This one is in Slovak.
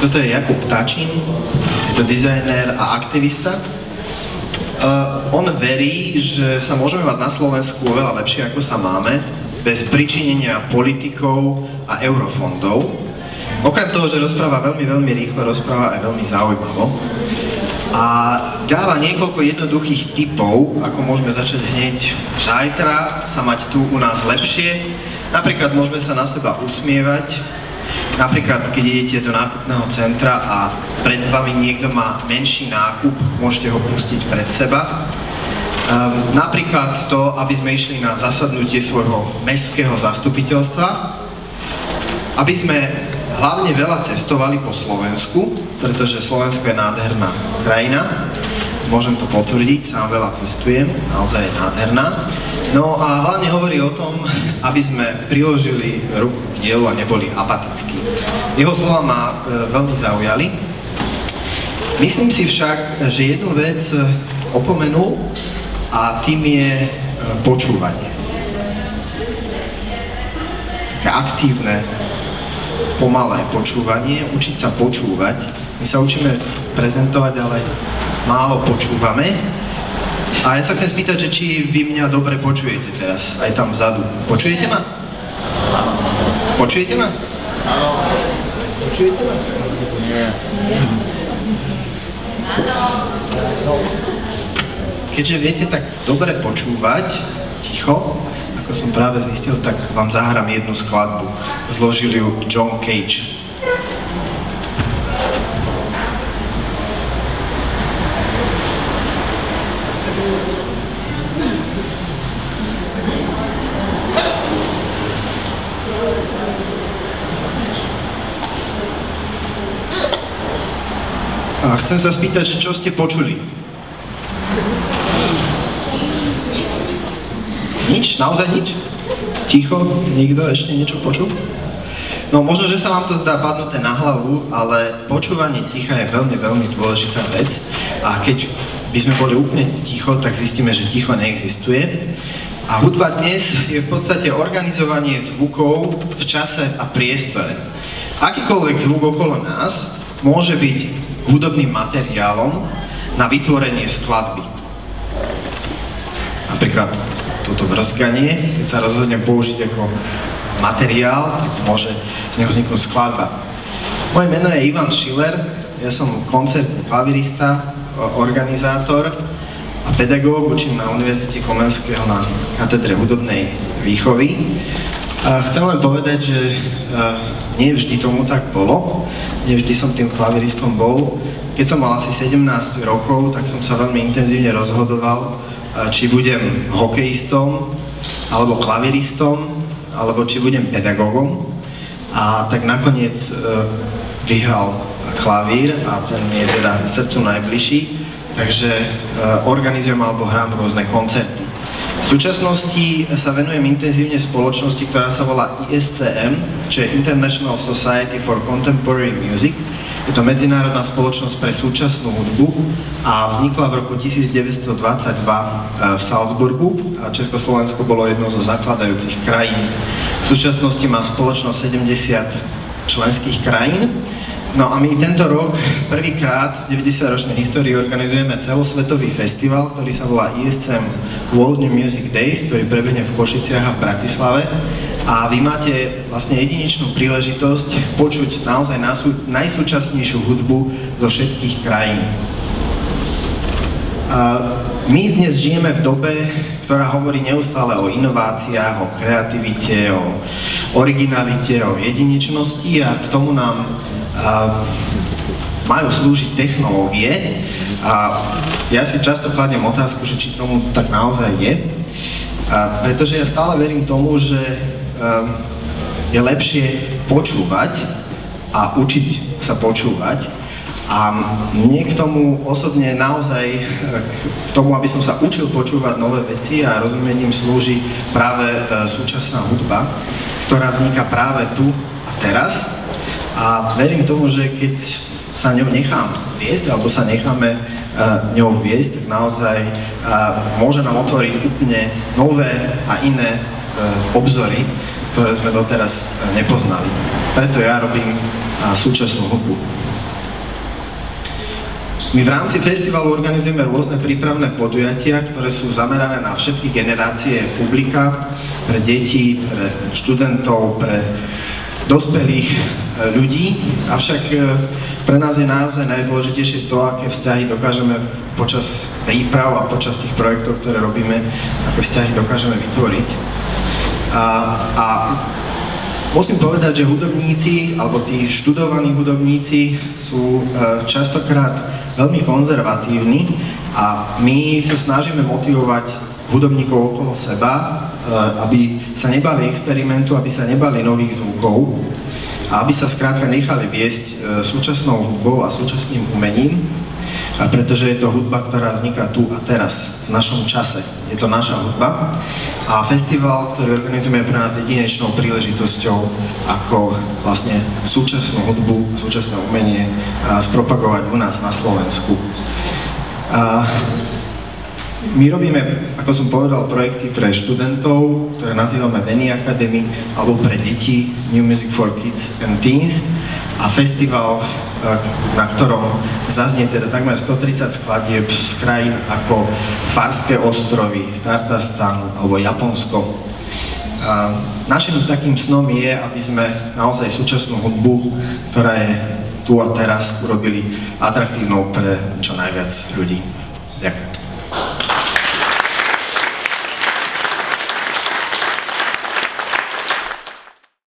Toto je Jakub Tačín, je to dizajner a aktivista. On verí, že sa môžeme mať na Slovensku oveľa lepšie, ako sa máme, bez pričinenia politikov a eurofondov. Okrem toho, že rozpráva veľmi rýchlo, rozpráva aj veľmi zaujímavo. A dáva niekoľko jednoduchých tipov, ako môžeme začať hneď zajtra sa mať tu u nás lepšie. Napríklad môžeme sa na seba usmievať. Napríklad, keď idete do nákupného centra a pred vami niekto má menší nákup, môžete ho pustiť pred seba. Napríklad to, aby sme išli na zasadnutie svojho mestského zastupiteľstva, aby sme hlavne veľa cestovali po Slovensku, pretože Slovensko je nádherná krajina. Môžem to potvrdiť, sám veľa cestujem, naozaj je nádherná. No a hlavne hovorí o tom, aby sme priložili ruku k dielu a neboli apatickí. Jeho slova ma veľmi zaujali. Myslím si však, že jednu vec opomenul a tým je počúvanie. Také aktívne, pomalé počúvanie, učiť sa počúvať. My sa učíme prezentovať, ale málo počúvame. A ja sa chcem spýtať, že či vy mňa dobre počujete teraz, aj tam vzadu. Počujete ma? Počujete ma? Áno. Počujete ma? Nie. No. Keďže viete tak dobre počúvať, ticho, ako som práve zistil, tak vám zahrám jednu skladbu. Zložil ju John Cage. A chcem sa spýtať, že čo ste počuli? Nič? Naozaj nič? Ticho? Nikto ešte niečo počul? No možno, že sa vám to zdá padnuté na hlavu, ale počúvanie ticha je veľmi dôležitá vec. A keď by sme boli úplne ticho, tak zistíme, že ticho neexistuje. A hudba dnes je v podstate organizovanie zvukov v čase a priestore. Akýkoľvek zvuk okolo nás môže byť hudobným materiálom na vytvorenie skladby. Napríklad toto vrzganie, keď sa rozhodnem použiť ako materiál, tak môže z neho vzniknúť skladba. Moje meno je Ivan Schiller, ja som koncertný klavirista, organizátor a pedagóg, učím na Univerzite Komenského na katedre hudobnej výchovy. Chcem len povedať, že nie vždy tomu tak bolo, nie vždy som tým klaviristom bol. Keď som mal asi 17 rokov, tak som sa veľmi intenzívne rozhodoval, či budem hokejistom, alebo klaviristom, alebo či budem pedagógom. A tak nakoniec vyhral klavír a ten je teda srdcu najbližší, takže organizujem alebo hrám rôzne koncerty. V súčasnosti sa venujem intenzívne spoločnosti, ktorá sa volá ISCM, čo je International Society for Contemporary Music. Je to medzinárodná spoločnosť pre súčasnú hudbu a vznikla v roku 1922 v Salzburgu a Československo bolo jednou zo zakladajúcich krajín. V súčasnosti má spoločnosť 70 členských krajín. No a my tento rok prvýkrát v 90-ročnej histórii organizujeme celosvetový festival, ktorý sa volá ISCM World New Music Days, ktorý prebehne v Košiciach a v Bratislave. A vy máte vlastne jedinečnú príležitosť počuť naozaj najsúčasnejšiu hudbu zo všetkých krajín. My dnes žijeme v dobe, ktorá hovorí neustále o inováciách, o kreativite, o originalite, o jedinečnosti a k tomu nám majú slúžiť technológie a ja si často kladiem otázku, že či tomu tak naozaj je, pretože ja stále verím tomu, že je lepšie počúvať a učiť sa počúvať a mne k tomu osobne naozaj k tomu, aby som sa učil počúvať nové veci a rozumením slúži práve súčasná hudba, ktorá vzniká práve tu a teraz. A verím tomu, že keď sa ňou nechám viesť, alebo sa necháme ňou viesť, tak naozaj môže nám otvoriť úplne nové a iné obzory, ktoré sme doteraz nepoznali. Preto ja robím súčasnú hudbu. My v rámci festivalu organizujeme rôzne prípravné podujatia, ktoré sú zamerané na všetky generácie publika, pre deti, pre študentov, pre dospelých ľudí. Avšak pre nás je naozaj najdôležitejšie to, aké vzťahy dokážeme počas príprav a počas tých projektov, ktoré robíme, aké vzťahy dokážeme vytvoriť. A musím povedať, že hudobníci, alebo tí študovaní hudobníci sú častokrát veľmi konzervatívni a my sa snažíme motivovať hudobníkov okolo seba, aby sa nebali experimentu, aby sa nebali nových zvukov a aby sa skrátka nechali viesť súčasnou hudbou a súčasným umením, pretože je to hudba, ktorá vzniká tu a teraz, v našom čase. Je to naša hudba a festival, ktorý organizujeme, pre nás jedinečnou príležitosťou, ako vlastne súčasnú hudbu, súčasné umenie spropagovať u nás na Slovensku. My robíme, ako som povedal, projekty pre študentov, ktoré nazývame Veni Academy, alebo pre deti New Music for Kids and Teens a festival, na ktorom zaznie teda takmer 130 skladieb z krajín ako Farské ostrovy, Tartastan alebo Japonsko. Našim takým snom je, aby sme naozaj súčasnú hudbu, ktorá je tu a teraz, urobili atraktívnou pre čo najviac ľudí. Ďakujem.